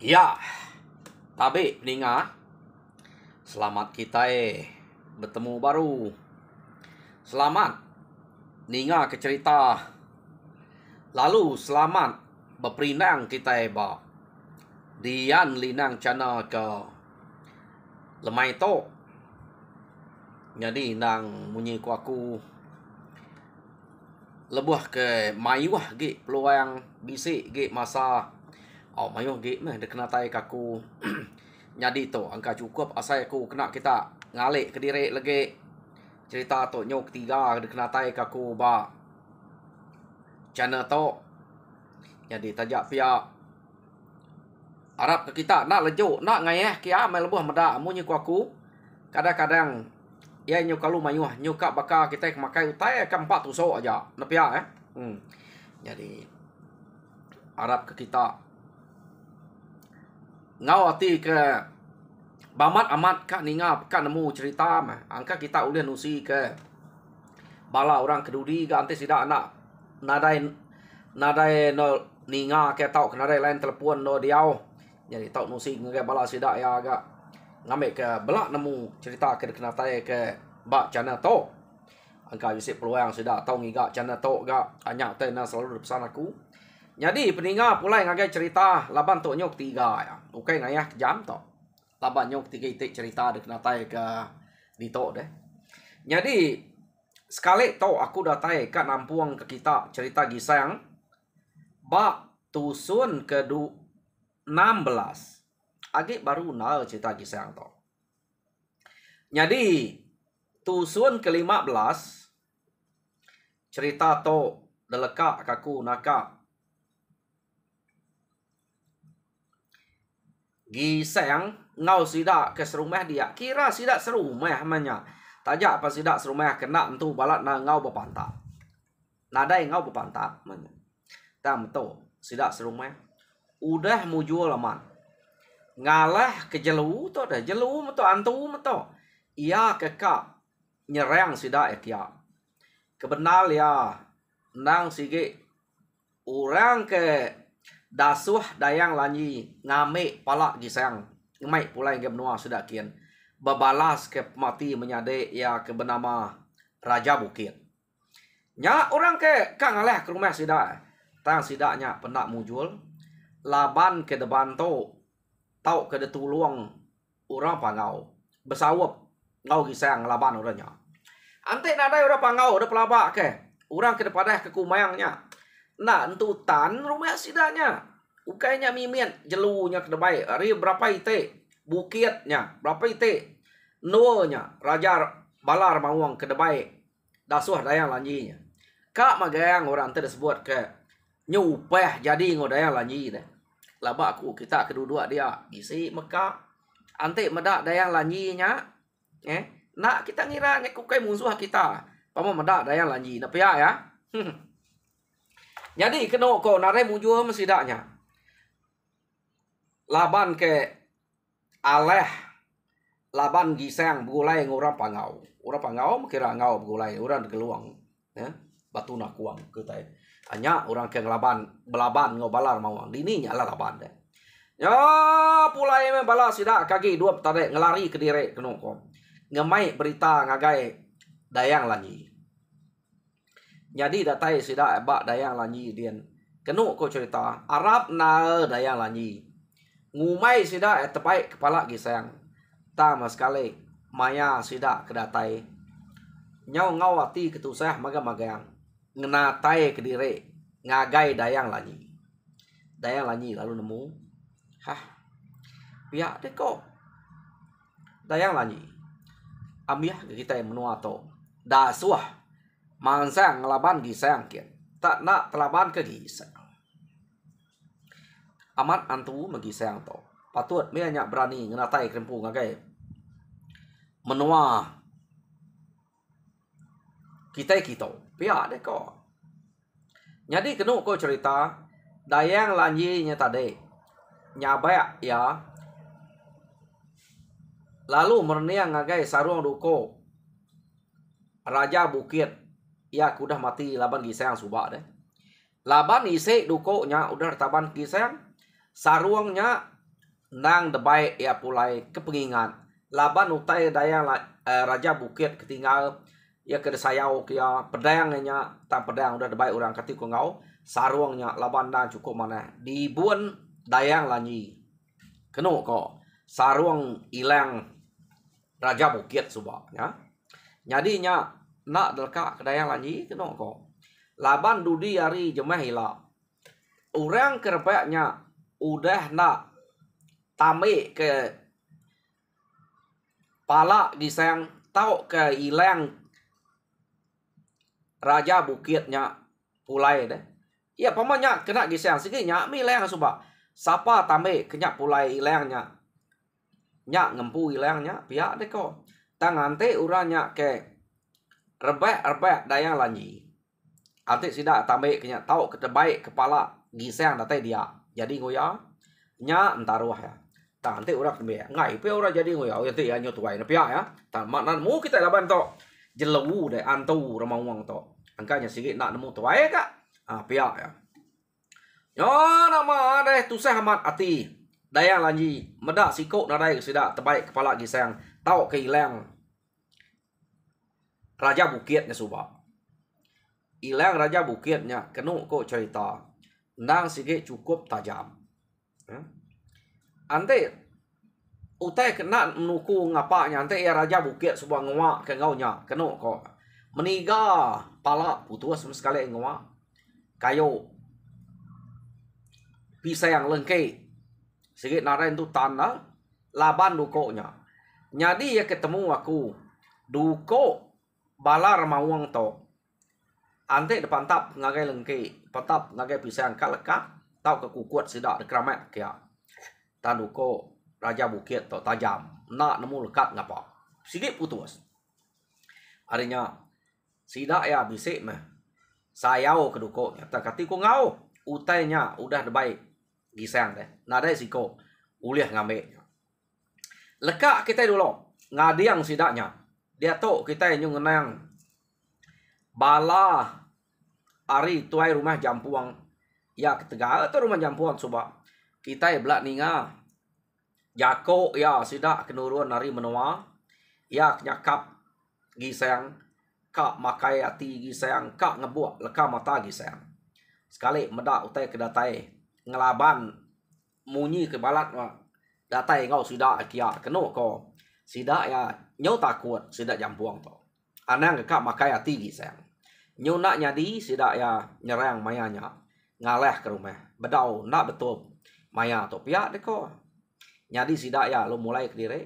Ya, tapi peningat, selamat kita bertemu baru. Selamat ninga ke cerita. Lalu selamat berperinang kita ba. Dian linang channel ke lemai to. Jadi nang munyi ku aku lebuh ke mayuah gi peluang bisik gi masa mayuh gi meh de kena tai kaku. Jadi tu angka cukup asai aku kena kita ngalik ke diri lagi cerita tu nyok tiga de kena tai kaku ba channel tu. Jadi tajak pia harap ke kita nak lejuk nak ngayah kia mai lebuh meda amunnya ku aku kadang-kadang ya nyo kalau mayuh nyo kak baka kita makai utai ke 4 tusuk aja nepia Jadi harap ke kita ngau hati ke bamat amat kak ninga kak nemu cerita mah angka kita ulian usi ke bala orang kedudi ke antes tidak nak nadai no ninga ke tau ke nadai lain telepon no diau. Jadi tau nusi nge bala sida ya agak ngambil ke belak nemu cerita ke kena tai ke bak channel to. Angka bisik peluang sida tau ngiga channel to ga anyak teh na selalu pesan aku. Jadi peninga pulai ngagai cerita laban to nyok tiga ya. Ukai ngayah jam to. Laban nyok tiga itik cerita de kena tai ke di to deh. Jadi sekali to aku dah tai kat nampuang ke kita cerita gisang bak tusun ke 16 agak baru nal cerita gisang to. Jadi tusun ke 15 cerita to deleka kaku naka gisang ngau sida ke serumah dia kira sida serumah manya tajak pas sida serumah kena entu balat na ngau berpantak nadai ngau berpantak manya tam to sida serumah udah mujul aman ngalah ke jelu to dah jelu to antu to ia kekak nyerang sida kia kebenal ya nang sige orang ke dasuh dayang lanyi ngame palak gisang ngamai pulai ke benua sudah kian babalas ke mati menyade ya ke bernama Raja Bukit nya orang ke kang ngalah ke rumah sida tang sidanya pendak mujul laban ke depan to tau ke detuluang orang pangau besawap ngau gisang laban orangnya ante nadai orang pangau ada pelabak ke orang ke depadah ke kumayangnya nak entutan rumah sidanya ukainya mimin jelunya ke debai ari berapa ite bukitnya berapa ite nuanya raja balar mawang ke debai dasuh dayang lanjinya kak magayang orang tersebut ke nyupeh jadi ngodayang lanji deh labak aku kita kedua dia isi meka ante medak dayang lanjinya nak kita ngira kukai musuh kita pamo medak dayang lanji na pia ya. Jadi keno ko nare mujur mesidaknya laban ke aleh laban gisang begulai ngorang pangau kira ngau begulai orang geluang batu nak kuang kita hanya orang ke ngelaban belaban ngobalar mawang dini nyala laban deh ya pulai me bala sida kaki dua tade ngelari ke dire keno ko ngemai berita ngagai dayang lanyi. Jadi datai sida bak dayang lanyi dian kenu ko cerita Arab na dayang lanyi ngumai sida tepai kepala gisang tama sekali maya sida kedatai nyau ngau hati ketusah magang-magang ngenatai ke diri ngagai dayang lanyi lalu nemu pihak deh kok dayang lanyi ambiah kita yang menua to dasuah mangsang ngelaban gisang kian tak nak telaban ke gisang amat antu megisang to patut me nyak berani ngenatai krempu ngagai menua kita pihak deh kok jadi kenu ko cerita dayang lanyi nya tade nyabayak ya lalu merniang ngagai sarung duko Raja Bukit ya kudah mati laban gisang subak deh laban isi duko nya udah taban gisang sarungnya nang debai ya pulai kepengingan laban utai dayang raja bukit ketinggal ya ke sayau kia pedangnya tak pedang udah debai orang ketika ngau saruangnya laban dan cukup mana di buan dayang lanyi keno ko saruang ilang raja bukit subak ya nyadinya nak delka ke dayang lanyi keno ko laban dudi hari jemah hila orang kerpeknya udah nak tame ke pala gisang tau ke ilang raja bukitnya pulai deh. Ya pamanya kena gisang seginya mi ilang suba. Sapa tame kenya pulai ilangnya. Nya ngempu ilangnya pihak deh ko. Tangan te uranya ke rebek dayang lanji. Ate sida tame kenya tau ketebaik kepala gisang date dia. Jadi ngoya nya entaruah ya. Ta ante urak tembe ngai pe ora jadi ngoya ya te ya nyot wai na pia ya ta manan mu kita laban to jelewu de antu ramawang to angkanya sigi nak nemu to wae ka pia ya yo nama de tusah amat ati dayang lanji medak sikok na dai sida terbaik kepala gisang tau ke ilang raja bukitnya suba ilang raja bukitnya kenu ko cerita nang sigi cukup tajam ante utai kena menuku ngapa ante ya raja bukit sebuah ngwa ke ngaunya keno ko meniga pala putus sama sekali ngwa kayo pisang lengke sikit narain tu tanah laban dukonya nyadi ya ketemu aku duko balar mawang to ante depan tap ngagai lengke patap ngagai pisang kaleka tau ke kukuat sidak de kramat kya tanduko raja bukit to tajam nak nemu lekat ngapa sikit putus artinya sidak ya bisik mah sayau keduko nyata katiko ngau utainya udah debai gisang deh nada siko uliah ngambe lekak kita dulu ngadiang sidaknya dia to kita nyungenang bala ari tuai rumah jampuang ya ketega atau rumah jampuang coba kita belak ninga jako ya sidak kenurun nari menua ya nyakap gisang kak makai ati gisang kak ngebuat leka mata gisang sekali medak utai kedatai ngelaban munyi ke balat datai ngau sidak kia keno ko sidak ya nyau takut sidak jampuang to anang kak makai ati gisang nyau nak nyadi sidak ya nyerang mayanya ngaleh ke rumah bedau nak betul maya to pihak deko nyadi sidak ya lo mulai ke diri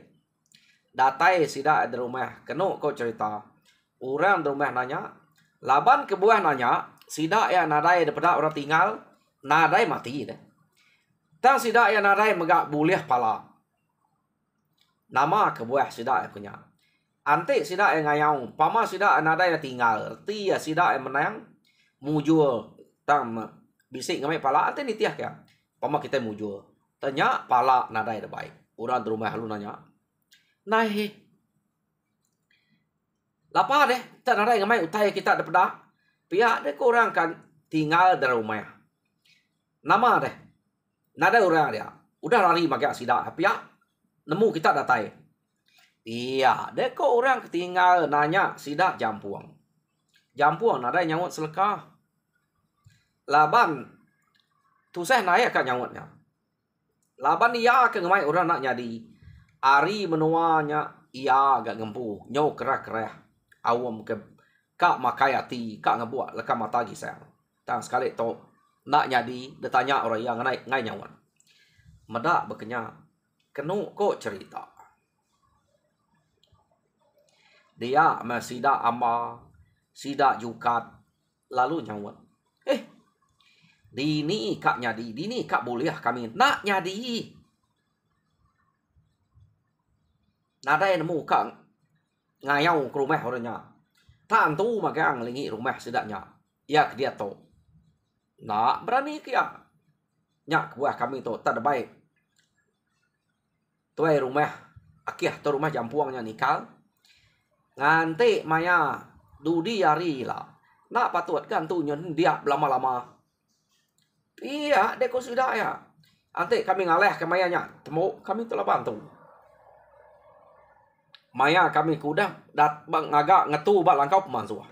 datai sidak di rumah keno ko cerita orang di rumah nanya laban ke buah nanya sidak ya nadai daripada orang tinggal nadai mati deh tang sidak ya nadai megak buliah pala nama ke buah sidak ya punya ante sidak yang ngayang pama sidak nadai tinggal ti ya sidak yang menang mujur tam bisik ngamai pala ante nitiah ya pama kita mujur tanya pala nadai ada baik orang di rumah lu nanya nahi lapa deh tak nadai ngamai utai kita ada pedak pihak deh orang kan tinggal di rumah nama deh nada orang dia udah lari magak sidak pihak nemu kita datai iya deh orang ketinggal nanya sidak jampuang nadai nyawut selekah laban tusah naik kan nyawutnya laban iya ke ngemai orang nak nyadi ari menuanya iya agak ngempu nyau kerah awam ke kak makai hati kak ngebuat leka mata gisang tang sekali to nak nyadi ditanya orang yang ngai nyawan medak bekenya kenu kok cerita dia masih dak amba sidak jukat lalu nyawan dini kak nyadi dini kak boleh kami nak nyadi nada yang nemu kak ngayau ke rumah orangnya tak tu magang lingi rumah sedaknya ya dia to nak berani kia nyak buah kami to tak ada baik tuai rumah akhir tu rumah jampuangnya nikal nganti maya dudi yari lah nak patut kan tu nyen dia lama-lama iya deko sudah ya Ante kami ngaleh ke mayanya, temu kami telah bantu. Maya kami kudah dat bang ngagak ngetu bak langkau pemansuah.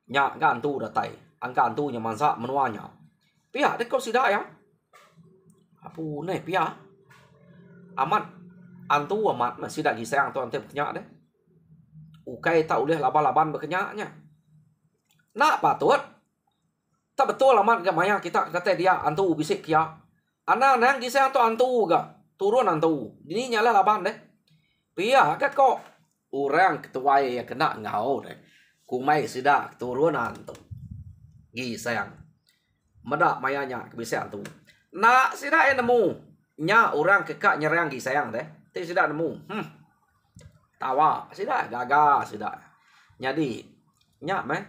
Nya gantu datai, angka antunya mansa menuanya. Pihak dek kau sida ya. Apu ne pihak. Amat antu amat masih dak gisang tu ante berkenyak deh. Ukai tak boleh laban-laban berkenyaknya. Nak patut. Tak betul amat ke maya kita kata dia antu bisik kia. Anak nang gisang tu antu ga. Turun antu. Ini nyala laban deh. Pihak kat kok. Orang ketua yang kena ngau deh. Kumai sida turun antu. Gisang. Medak mayanya bisa antu. Nak sida yang nemu. Nya orang kekak nyerang gisang deh. Ti sida nemu. Tawa sida gagal sida. Jadi nya meh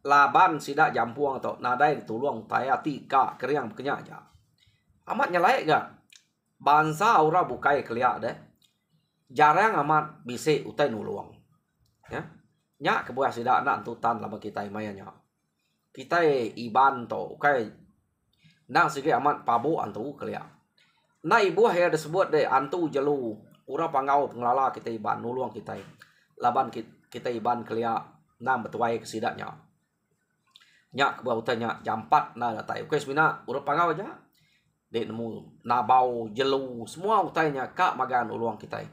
laban sida jampuang atau nadai ditulung taya tika keriang kenya aja. Amat nyalai ga. Bangsa ora bukai kelia deh. Jarang amat bisa utai nulung. Ya. Nya kebuah sida nak tutan lama kita mayanya. Kita iban to ukai nang sige amat pabu antu kelia. Na ibu ya disebut deh antu jelu. Ura pangau pengelala kita iban nulung kita. Laban kita iban kelia nang betuai kesidaknya. Nyak kebuah utanya jam 4 na datai. Oke semina ura pangau aja. Dek nemu nabau jelu semua utainya kak magan uluang kita.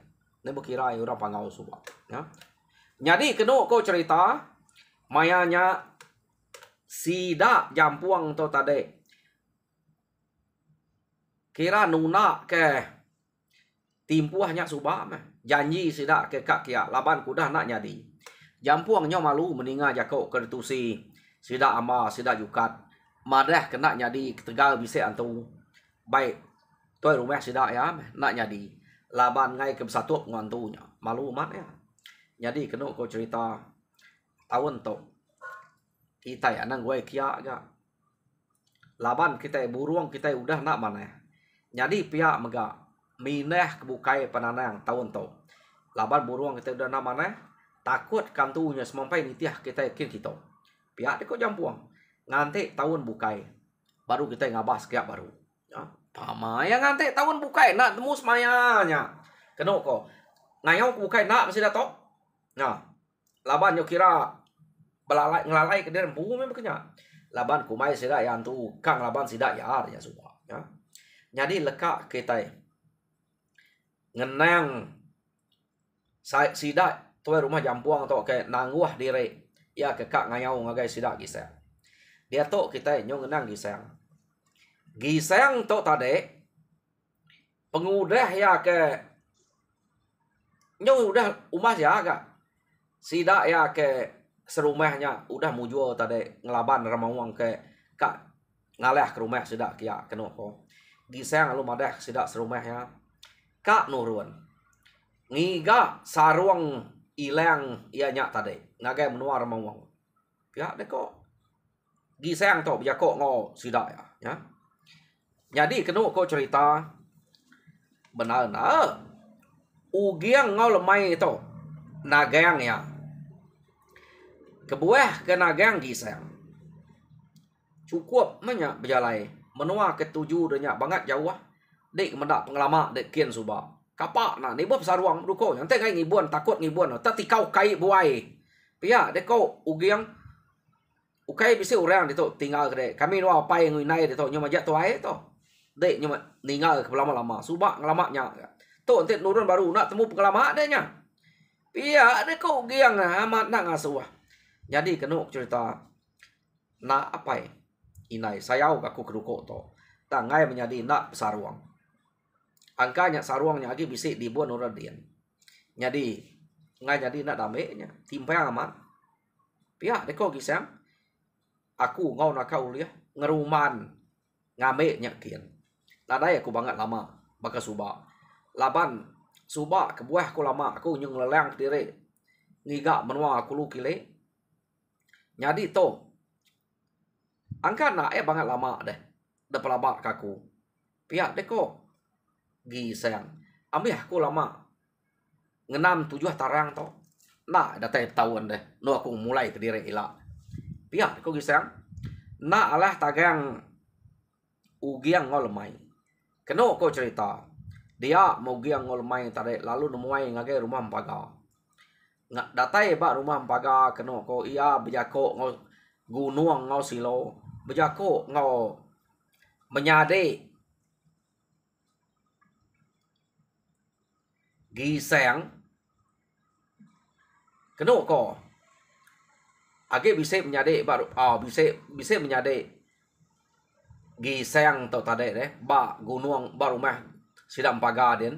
Ne berkira ura pangau suba. Ya. Jadi kena kau cerita mayanya sida jampuang to tade. Kira nuna ke timpuahnya subah mah. Janji sida ke kak kia laban kudah nak nyadi. Jampuangnya malu meninga jako kertusi. Sida ama sida jukat. Madah kena nyadi ketegal bisa antu. Baik. Toi rumah sida ya nak nyadi. Laban ngai ke besatup ngantunya. Malu mat ya. Jadi kena kau cerita tahun tu. Kita ya nang gue kia ga. Laban kita buruang kita udah nak mana. Jadi pihak mega mineh kebukai pananang tahun tu. Laban buruang kita udah nak mana. Takut kantunya semampai nitiah kita yakin kita. Pihak dia kau jampuang. Nganti tahun bukai. Baru kita ngabas kiak baru. Ya. Pama yang nganti tahun bukai nak temu semayanya. Kena kau. Ngayau bukai nak masih datok. Nah. Laban yo kira belalai ngelalai ke dia rempu memang kenya. Laban kumai sida yang tu kang laban sida ya ya suka. Ya. Jadi lekak kita ngenang sida tuai rumah jampuang to ke nanguah diri ya ke kak ngayau ngagai sida gisang. Dia to kita nyo ngenang gisang. Gisang to tade pengudah ya ke nyo udah umas ya agak sida ya ke serumahnya udah mujual tadi ngelaban ramawang ke kak ngaleh ke rumah sida kia kena ko. Gisang lu madah sida serumahnya kak nurun. Ngiga sarung ilang ianya tadi ngagai menua ramawang. Ya deko. Gisang to biya ko ngo sida ya. Jadi kena ko cerita benar na ugiang ngau lemai itu nagang ya. Kebuah ke nagang gisang. Cukup banyak berjalai. Menua ketujuh banyak banget jauh. Dek mendak pengelama dek kian subah. Kapak nah ni buat saruang duko. Nanti kai ngibuan takut ngibuan. Tati kau kai buai. Pia dek kau ugiang. Ukai bisa orang itu tinggal ke kami nua apa yang ngai itu nyuma jat tuai itu. Dek nyuma ninggal ke lama-lama. Subah ngelamanya. Tu nanti nurun baru nak temu pengelama adanya. Pia dek kau ugiang amat nak ngasuh. Jadi kena cerita nak apa inai sayau aku keruko to. Tangai menjadi nak saruang. Angkanya saruangnya lagi bisik dibuat nuradien. Jadi ngai jadi nak dameknya. Timpang amat. Pihak deko gisang. Aku ngau nak kau liah ngeruman ngame nyakin. Nadai aku banget lama baka subak. Laban subak kebuah aku lama aku nyung lelang diri. Ngiga menua aku lu kile. Jadi to angka nak banget lama deh. Dah pelabak kaku. Pihak deko gisang. Ambil aku lama. Ngenam 7 tarang to. Nak dah tahun deh. No aku mulai ke diri ilak. Pihak deko gisang. Nak alah tagang ugiang ngol mai. Keno ko cerita. Dia mau giang ngol mai tare lalu nemuai ngage rumah paga. Datai ba rumah paga keno ko ia bejako ngol gunung ngau silo. Bejako ngau menyade giseng keno ko age bisa menyade baru bisa menyade giseng to tade deh ba gunung ba rumah sidang paga den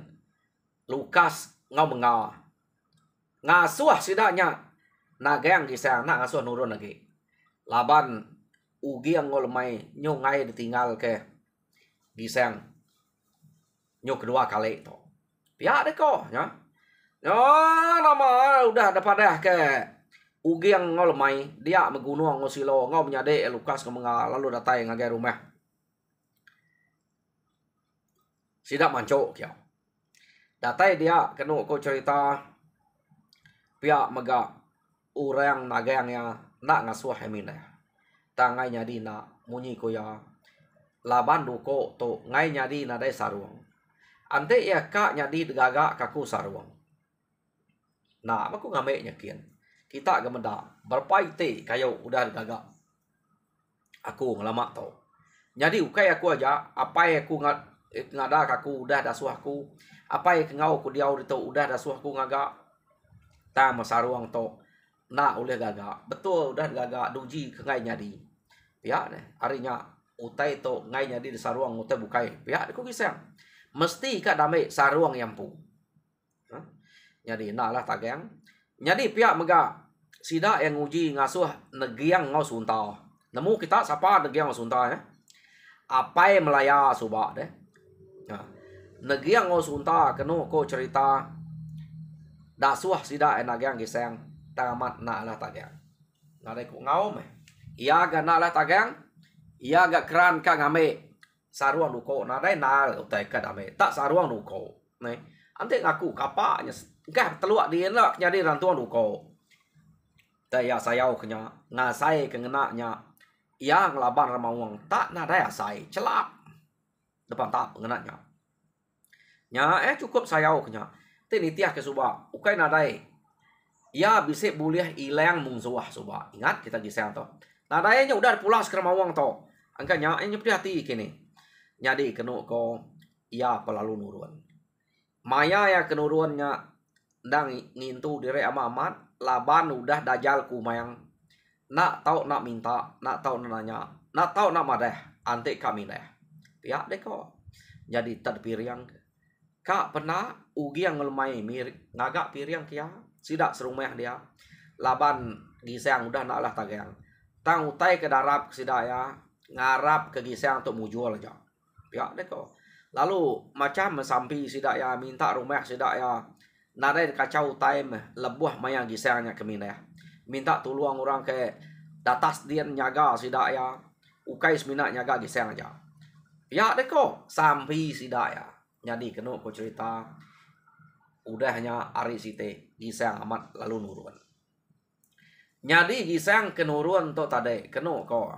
Lukas ngau menga ngasuh sidaknya nagang giseng nak ngasuh nurun lagi laban ugi yang ngol mai nyongai ditinggal ke giseng nyo kedua kali to pihak deh ko ya nama udah dapat dah ke ugi yang ngol mai dia megunung ngosilo ngau menyade Lukas kemenga lalu datai ngagai rumah sidak mancok ya datai dia kena ko cerita pihak mega orang nagangnya nak ngasuh hemin dah tangai nyadi na munyi ko ya laban duko to ngai nyadi na dai saruang ante ya ka nyadi gaga kaku saruang nah aku ngame nyakin kita gemenda berpaite kayo udah gaga aku ngelama to jadi ukai aku aja apa ya aku ngada kaku udah dasuh aku apa ya ngau ku diau itu udah dasuh aku ngaga ta masaruang to na oleh gaga betul udah gaga duji ke ngai nyadi ya ne harinya utai to ngai nyadi di saruang utai bukai ya aku bisa mesti ka dame saruang yang pu jadi nak lah tagang jadi pihak mega sida yang uji ngasuh negiang ngau sunta nemu kita siapa negiang ngau sunta ya apa yang melaya subak deh negiang ngau sunta kenu ko cerita dasuh sida enagang giseng tamat nak lah tagang ngadai ku ngau meh ia ga nak lah tagang ia ga keran ka ngame saruang duko nadai nal utai ka dame tak saruang duko nih ante ngaku kapaknya gah teluak dia nak nyadi rantuan duko daya sayau kenya ngasai kengenaknya ia ngelaban ramawang tak nadai asai celap depan tak pengenaknya nya cukup sayau kenya tini tiah ke suba ukai nadai ia bisa boleh ilang mungsuah suba ingat kita gisang to nadainya udah pulas ke ramawang to angkanya ini hati kini nyadi kenu ko ia pelalu nurun maya ya kenurunnya ndang ngintu dire amat laban udah dajal kumayang nak tahu nak minta nak tahu nanya nak tahu nak madeh ante kami deh pihak deh kok jadi terpiriang kak pernah ugi yang ngelmai mirip ngagak piriang kia sidak serumah dia laban gisang udah nak lah tagang tang utai ke darap sidak ya ngarap ke gisang untuk mujual aja pihak deh kok lalu macam sampai sidak ya minta rumah sidak ya nadai kacau time lebuh mayang gisangnya kemina ya minta tolong orang ke datas dia nyaga sidak ya ukai semina nyaga gisang aja ya deh kok sampai sidak ya jadi kena ko cerita udahnya ari site gisang amat lalu nurun jadi gisang kenurun to tade kena ko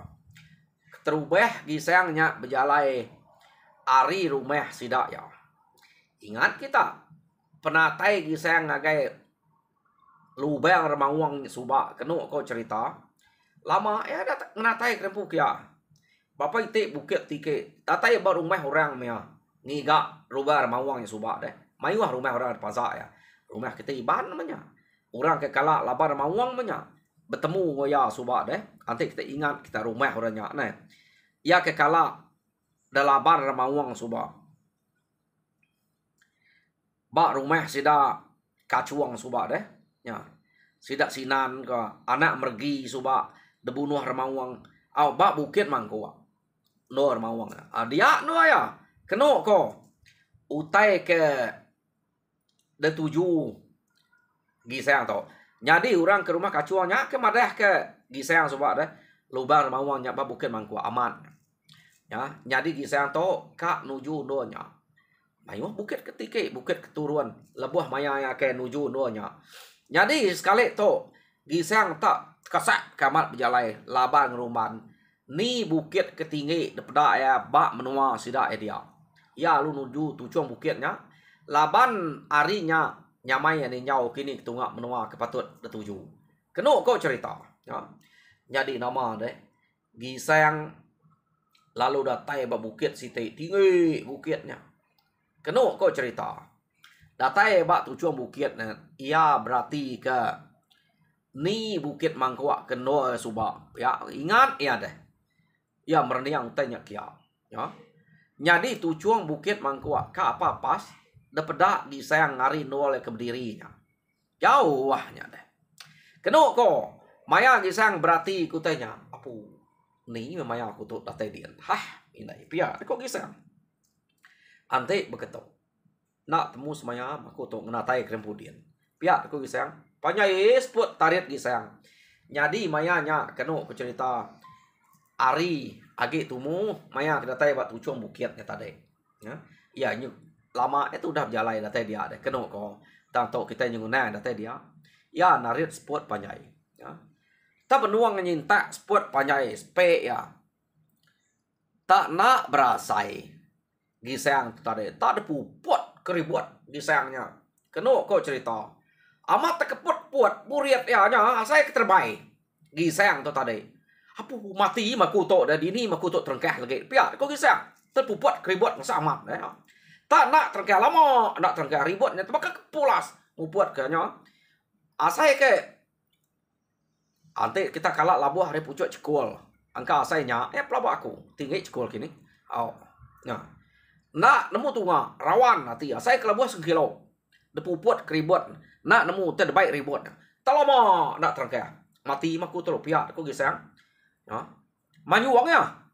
terubah gisangnya berjalai ari rumah sidak ya ingat kita penatai gisang ngagai lubang remawang suba kena ko cerita lama ya dat menatai krempuk ya bapak ite bukit tike tatai ba rumah orang mea ngiga rubah remawang suba deh mayuah rumah orang pasar ya rumah kita iban namanya orang ke kala labar remawang menya bertemu ngoya suba deh nanti kita ingat kita rumah orangnya nah ya ke kala dalabar remawang suba ba rumah sida kacuang suba deh ya sida sinan ke anak mergi suba debunuh remawang au ba bukit mangko no remawang dia no ya keno ko utai ke de tujuh gisang to jadi orang ke rumah kacuangnya ke madah ke gisang suba deh lubang remawangnya ba bukit mangko aman ya jadi gisang to ka nuju donya mayu bukit ketike bukit keturuan lebuh maya ya ke nuju donya jadi sekali to gisang tak kasak kamat berjalai laban rumban ni bukit ketinggi depeda ya ba menua sida dia Ya lu nuju tujuan bukitnya. Laban arinya nyamai yang nyau kini ketungak menua kepatut detuju. Keno kau cerita. Ya. Jadi nama deh. Gisang lalu datai ba bukit siti tinggi bukitnya. Keno kau cerita. Datai ba tujuan bukitnya. Ia berarti ke ni bukit mangkuak keno subak. Ya ingat ya deh. Ya mereniang tanya kia. Ya. Jadi tujuan bukit mangkuak ka apa pas dapeda di sayang ngari nol ke berdirinya. Jauh wahnya deh. Keno ko maya gisang berarti kutanya apa ni maya aku tu datai dia. Hah, ini pia kok gisang. Ante begitu. Nak temu semaya aku tu ngenatai kemudian. Pia aku gisang. Panyai spot tarit gisang. Jadi maya nya keno ku cerita ari agi tumu maya kedatai bat tujuan bukitnya tadi. Ya. Ya nyu lama itu udah berjalan datai dia deh. Keno ko tanto kita nyunguna datai dia. Ya narit spot panjai. Ya. Ta benuang nyinta spot panjai spe ya. Tak nak berasai. Gisang tadi. Tak ada puput keribut gisangnya. Keno ko cerita. Amat tekeput puat buriat ya nya saya terbaik. Gisang tu tadi. Apa mati makuto dah dini makuto terengkah lagi. Pia kau gisang. Terpuput keribut masa amat deh. Tak nak terengkah lama, nak terengkah ributnya terbakar pulas. Mubuat kayaknya. Asai ke ante kita kalah labuh hari pucuk cekul. Angka asainya pelabak aku tinggi cekul kini. Oh. Nah. Nak nemu tunga rawan nanti asai ke labuh sekilo. Depuput keribut. Nak nemu terbaik ribut. Tak lama nak terengkah. Mati makuto pia kau gisang. Ya. Manyuangnya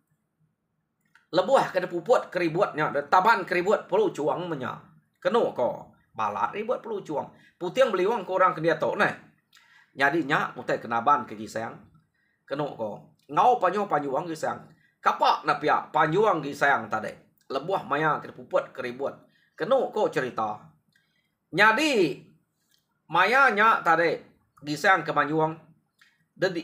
lebuah kada puput keributnya taban keribut perlu cuang menya keno ko balat ribut perlu cuang putiang beliwang korang ke dia tok nah jadi nya mutai kenaban ke gisang keno ko ngau panyuang gisang kapak na pia panyuang gisang tadi lebuah maya kada puput keribut keno ko cerita jadi maya nya tadi gisang ke manyuang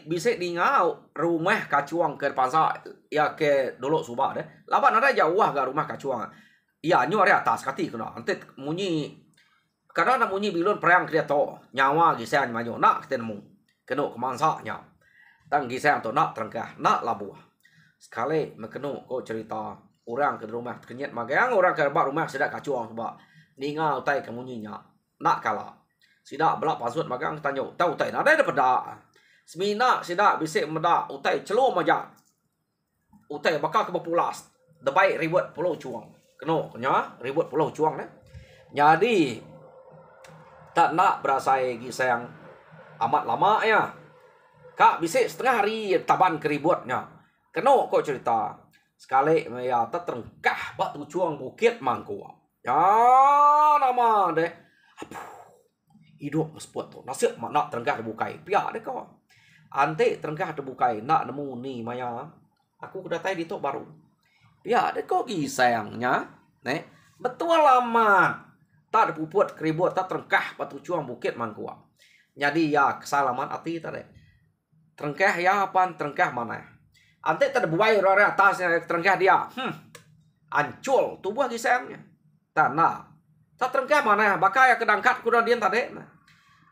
bisa di ngau rumah kacuang ke pansa ya ke dulu subak deh. Laban ada jauh ke rumah kacuang. Ya nyu ada atas kati kena. Ante munyi karena nak munyi bilun perang dia to nyawa gisang manyo nak ketemu. Keno kemansa nya. Tang gisang to nak terengkah nak labuah. Sekali mekeno ko cerita orang ke rumah kenyat magang orang ke rumah sedak kacuang subak. Ninga utai ke munyinya nak kalah. Sidak belak pasut magang tanyo tahu utai ada pada semina sida bisik meda utai celo maja. Utai bakal ke populas. Debai ribut pulau cuang. Keno nya ribut pulau cuang ne. Jadi tak nak berasai gisang amat lama ya. Kak bisik setengah hari taban keributnya. Keno kok cerita. Sekali ya terengkah bak tu cuang bukit mangkua. Ya nama deh. Hidup mesput tu. Nasib mak nak terengkah dibukai. Pia deh kau. Ante terengkah terbukai nak nemu ni maya aku kedatai di tok baru ya ada kok gisangnya ne betul lama tak ada puput keribut tak terengkah batu cuang bukit mangkua jadi ya kesalaman hati tadi terengkah ya apa terengkah mana ante tak ada buai rara atasnya terengkah dia ancul tubuh gisangnya tanah tak terengkah mana bakal ya kedangkat kuda dia tadi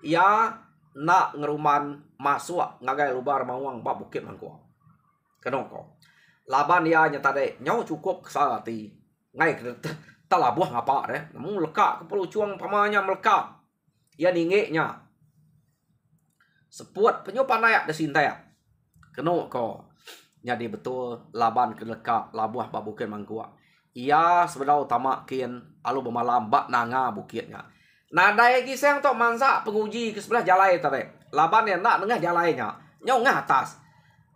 ya nak ngeruman masuk ngagai lubar mawang bak bukit mangkua. Kenoko. Laban dia nya tadi nyau cukup kesalati. Ngai talabuh ngapa deh. Namun lekak ke pulau cuang pamanya melekat. Ya ningeknya. Sepuat penyu panayak desintayak. Kenoko. Jadi betul laban ke lekak labuh bak bukit mangkua. Ia sebenarnya utama kian alu bemalam bak nanga bukitnya. Nadai gisang tok mansa penguji ke sebelah jalai tadi. Laban yang nak nengah jalainya. Nyau ngah atas.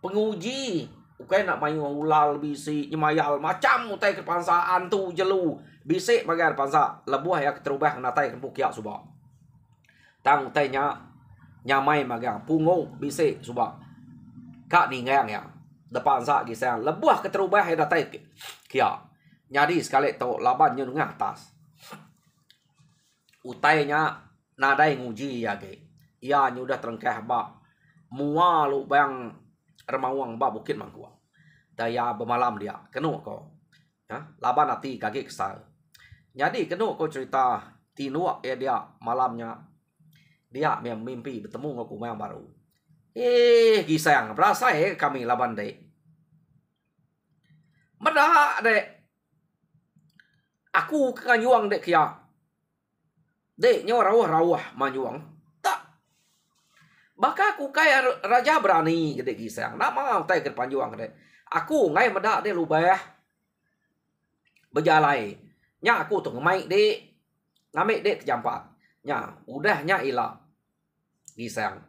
Penguji. Bukan nak main ulal bisi nyemayal macam utai ke pansaan tu jelu. Bisi bagian pansa. Lebuh ya keterubah natai ke bukiak subak. Tang utainya nyamai bagian pungu bisi subak. Kak ningang ya. Depan sa gisang. Lebuh keterubah ya natai kia. Jadi sekali tu laban nyau ngah atas. Utainya nadai nguji ya ge. Ia nyudah terengkah bak mua lu bang remawang bak bukit mangkua. Daya bermalam dia. Kenu ko. Ya, laban hati kaki kesal. Jadi kena ko cerita tinuak ya dia malamnya dia mimpi bertemu dengan kumang baru. Gisang berasa kami laban dek. Medah dek. Aku kanyuang dek kia. Dek nyo rawah manyuang. Tak. Baka aku kaya raja berani dek gisang. Nak mau tay ke panjuang dek. Aku ngai medah dek lubah. Berjalai. Nya aku tu ngamai dek. Ngamai dek kejampat. Nya udahnya ilah. Gisang.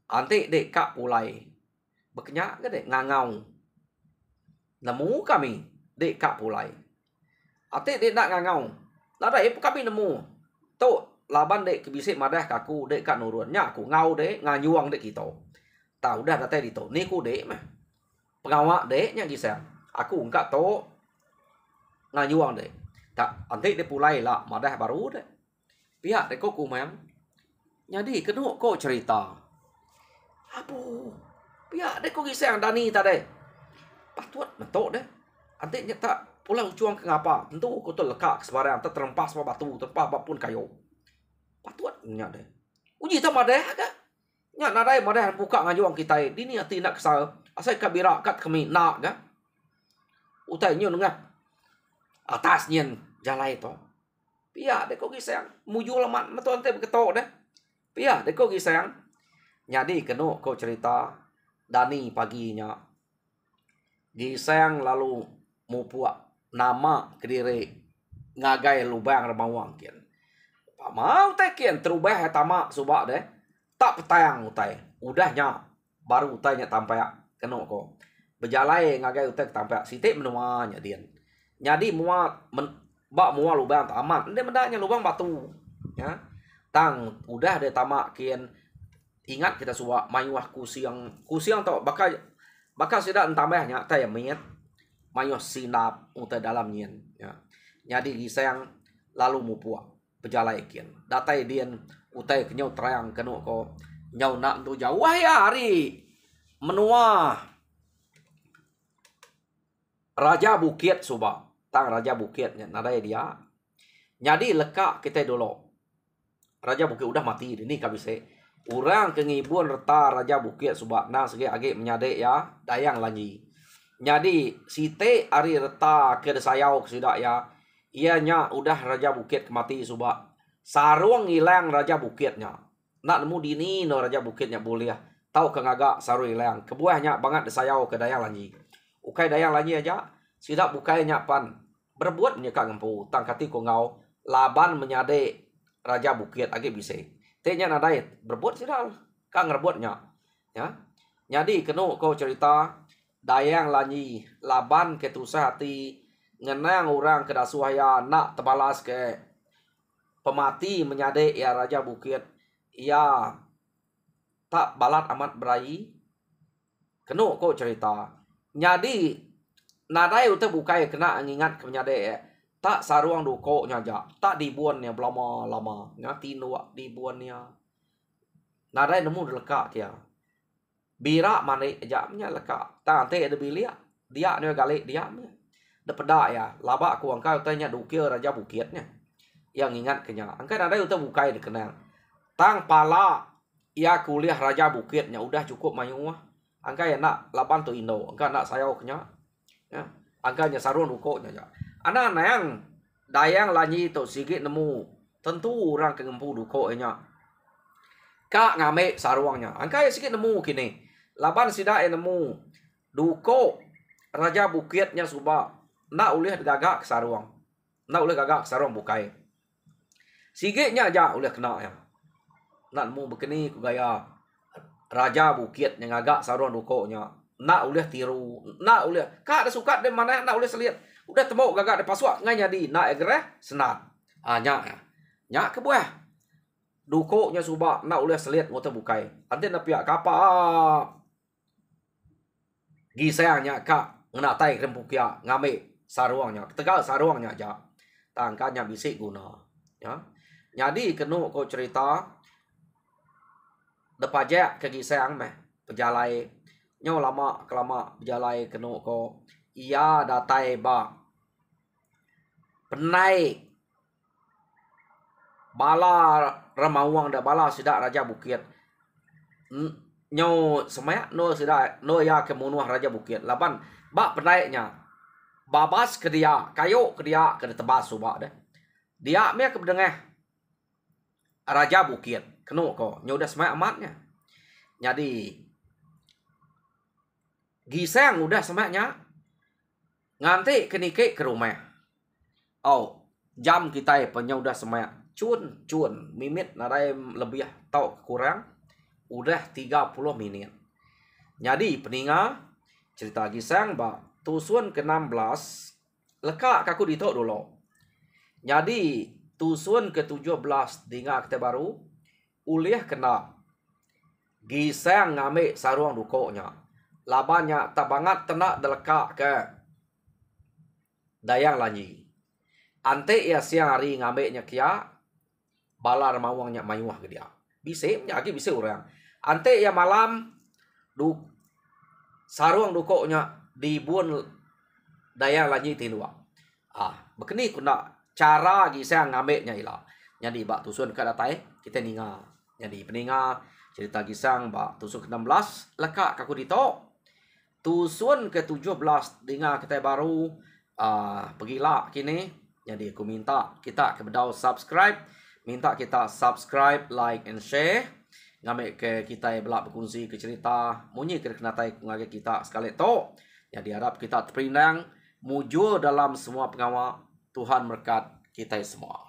Ante dek kak pulai. Berkenyak ke dek ngangau. Nemu kami dek kak pulai. Ate dek nak ngangau. Nada kami nemu. Tu laban dek kebisik madah kaku dek kak nurun. Nya aku ngau dek nganyuang dek kita. Tahu dah data itu. Ni ku dek mah. Pengawak dek nya gisang. Aku enggak tahu nganyuang dek. Tak ante dek pulai lah madah baru dek. Pihak dek kok kumang. Jadi kena kok cerita. Abu. Pihak dek kok gisang Dani tadi. Patut mentok deh. Ante nya tak pulang cuang ke ngapa. Tentu kau tu lekak sebarang terempas batu, terempas apapun kayu. Patut nya deh. Uji tak madah ke? Nya nadai madah buka ngajuang kita. Dini hati nak kesal. Asal kabira kat kami nak ke? Utai nyo ngap. Atas nyen jalai to. Pihak dek kok gisang. Muju lemat metu ante beketok deh. Pihak dek kok gisang. Nyadi kena kau cerita Dani paginya. Gisang lalu mupuak nama kediri ngagai lubang remawang kian. Mau teh kian terubah tamak subak deh. Tak petang utai. Udahnya baru utainya tampak kena ko. Berjalai ngagai utai tampak sitik menuanya dia. Jadi bak mua lubang tamat. Dia mendaknya lubang batu. Ya. Tang udah deh tamak kian. Ingat kita subak mayuah kusiang tau bakal sudah entambahnya tay miet mayuh sinap utai dalam nyen ya. Jadi gisang lalu mupuak pejalai kian. Datai dian utai kenyau terang kenu ko nyau nak tu jauh wah ya hari menua Raja Bukit subak. Tang Raja Bukitnya nadai dia. Jadi lekak kita dulu. Raja Bukit udah mati ini kabise. Orang kengibun reta Raja Bukit subak na segi agi menyadek ya dayang lanji. Jadi site ari reta ke desayau kesudak ya. Ianya udah Raja Bukit kemati subak. Sarung hilang Raja Bukitnya. Nak nemu dini no Raja Bukitnya boleh. Tahu kengagak sarung hilang. Kebuahnya banget desayau ke dayang lanji. Ukai dayang lanji aja. Sidak bukainya pan. Berbuat menyekak ngempu. Tangkati ko ngau. Laban menyadek Raja Bukit agi bise. Tehnya nadai berbuat sidak. Kang berbuatnya. Ya. Jadi kena kau cerita. Dayang lanyi laban ketusah hati ngenang orang kedasuhaya nak terbalas ke pemati menyadek ya Raja Bukit ia tak balat amat berai. Kena kau cerita. Jadi nadai uta bukai kena ngingat ke menyadek ya. Tak saruang duko nyaja. Tak dibuannya lama-lama. Ngati nuak dibuannya. Nadai nemu lekak kia. Bira mane jamnya lekak. Tak ante ada bilia. Dia ni galik dia. Depeda ya. Laba aku angka utanya dukir Raja Bukitnya. Yang ingat kenya. Angka nadai uta bukai dikenang. Tang pala. Ia kuliah Raja Bukitnya. Udah cukup mayuah. Angka ya nak lapan tu Indo. Angka nak sayau kenya. Ya. Angkanya sarun duko nyaja. Anak yang dayang lanyi tu sikit nemu. Tentu orang kengempu duko nya. Kak ngame saruangnya. Angka sikit nemu kini. Laban sidak nemu. Duko Raja Bukitnya subak. Nak ulih gagak ke saruang. Nak ulih gagak ke saruang bukai. Sikitnya aja ulih kena ya. Nak nemu begini ku gaya. Raja Bukit yang agak saruang duko nya. Nak ulih tiru. Nak ulih. Kak ada suka di mana nak ulih selihat. Udah temu gagak de pasuak ngai jadi nak egreh senat. Nya ya. Nya ke buah. Dukonya subak nak ulih selihat ngote bukai. Ante na pihak kapa. Gisayangnya kak ngena tai rempukia ngame saruangnya. Tegal saruangnya aja. Tangkanya bisik guna. Ya. Jadi kenu kau cerita depajak ke gisayang meh pejalai. Nyo lama kelama pejalai kenu kau ia datai ba penai bala ramawang da bala sida Raja Bukit nyo semaya no sida no ya kemunuh Raja Bukit laban ba penainya babas ke dia kayo ke dia ke tebas subak deh dia me ke bedengeh Raja Bukit kenu ko nyoda semaya amatnya jadi giseng udah semaknya nganti kenike ke rumah jam kita punya udah semak cun mimit narai lebih tau kurang udah 30 menit jadi peninga cerita giseng ba tusun ke-16 leka kaku ditok dulu jadi tusun ke-17 dinga kita baru ulih kena giseng ngambil saruang dukoknya labanya tabangat tenak deleka ke dayang lanyi ante ya siang hari ngambilnya kia balar mawangnya mayuah ke dia bisa lagi bisa orang ante ya malam du saruang dukoknya di buan dayang lanyi tilua begini kuna cara giseng ngambilnya ilah jadi bak tusun ke datai kita ninga jadi peninga cerita gisang bak tusun ke-16 leka kaku ditok tusun ke-17 dengar kita baru pergilah kini jadi aku minta kita ke bedau subscribe minta kita subscribe like and share ngambil ke kita belak berkongsi ke cerita munyi ke kenatai ngage kita sekali to jadi harap kita terpindang mujur dalam semua pengawal Tuhan berkat kita semua.